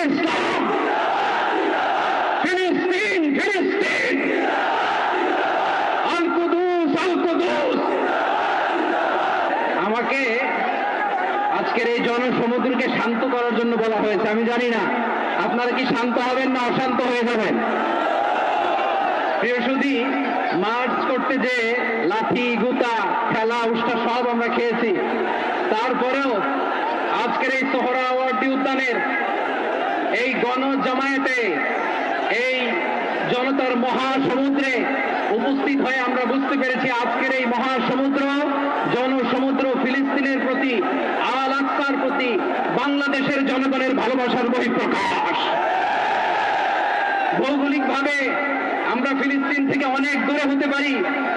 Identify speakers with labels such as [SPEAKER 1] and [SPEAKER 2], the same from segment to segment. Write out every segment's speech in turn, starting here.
[SPEAKER 1] ইসলাম, ফিলিস্তিন ফিলিস্তিন, আল কুদুস আল কুদুস। আমাকে আজকের এই জনসমুদ্রকে শান্ত করার জন্য বলা হয়েছে। আমি জানি না আপনারা কি শান্ত হবেন না অশান্ত হয়ে যাবেন। প্রিয় সুধী, মার্চ করতে যে লাঠি গুতা খেলা উষ্টা সব আমরা খেয়েছি, তারপরেও আজকের এই সোহরাওয়ার্দী উদ্যানের এই গণজামায়াতে, এই জনতার মহাসমুদ্রে উপস্থিত হয়ে আমরা বুঝতে পেরেছি আজকের এই মহাসমুদ্র, জনসমুদ্র ফিলিস্তিনের প্রতি, আল আকসার প্রতি বাংলাদেশের জনগণের ভালোবাসার বহিঃপ্রকাশ। ভৌগোলিকভাবে আমরা ফিলিস্তিন থেকে অনেক দূরে হতে পারি,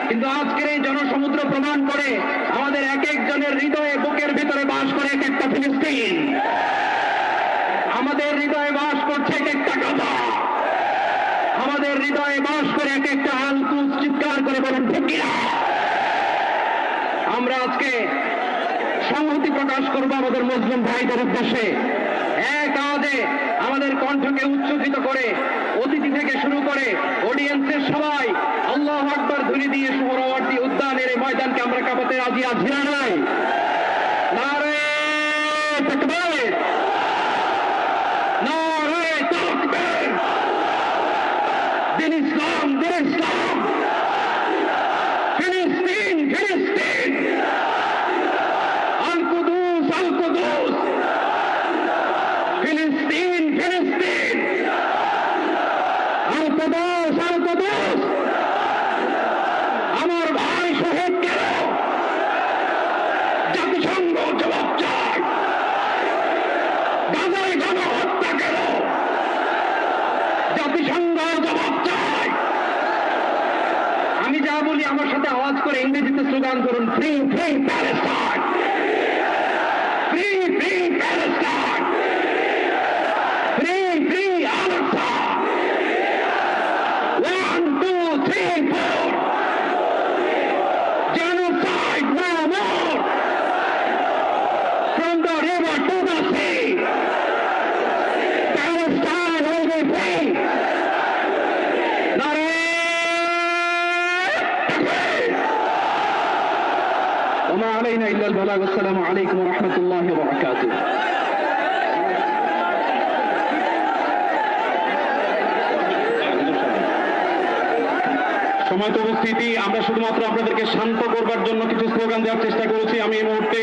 [SPEAKER 1] কিন্তু আজকের এই জনসমুদ্র প্রমাণ করে আমাদের এক একজনের হৃদয়ে, বুকের ভিতরে বাস করে এক একটা ফিলিস্তিন। আমাদের হৃদয়ে বাস করছে এক একটা গাজা, আমাদের হৃদয়ে বাস করে এক একটা আল কুদস। চিৎকার করে বলেন ঠিক কিনা? আমরা আজকে সংহতি প্রকাশ করব আমাদের মুসলিম ভাইদের উদ্দেশ্যে। এক আওয়াজে আমাদের কণ্ঠকে উচ্চকিত করে অতিথি থেকে শুরু করে অডিয়েন্সের সবাই আল্লাহু আকবার ধ্বনি দিয়ে সোহরাওয়ার্দী উদ্যানের এই ময়দানকে আমরা কাঁপাতে রাজি আছি না নাই? নারে তাকবীর, নারে তাকবীর, দিন ইসলাম, দিন ইসলাম, ফিলিস্তিন ফিলিস্তিন, আল কুদুস আল কুদুস, ফিলিস্তিন ফিলিস্তিন, আল কুদুস আল কুদুস। আমার ভাই শহীদ কেন? জাতিসংঘ জবাব চায়। গাজায় গণহত্যা কেন? জাতিসংঘ জবাব চায়। আমি যা বলি আমার সাথে আওয়াজ করে ইংরেজিতে স্লোগান করুন, free free Palestine, free free Palestine, free free Al Aqsa. 1 2 3 4, genocide no more, from the river to the sea, Palestine will be free. নারে তাকবীর, ওয়া মা আলাইনা ইল্লা আল বালাগ। আসসালামু আলাইকুম ওয়া রাহমাতুল্লাহি ওয়া বারাকাতুহু। সময়ত উপস্থিতি, আমরা শুধুমাত্র আপনাদেরকে শান্ত করবার জন্য কিছু স্লোগান দেওয়ার চেষ্টা করেছি। আমি এই মুহূর্তে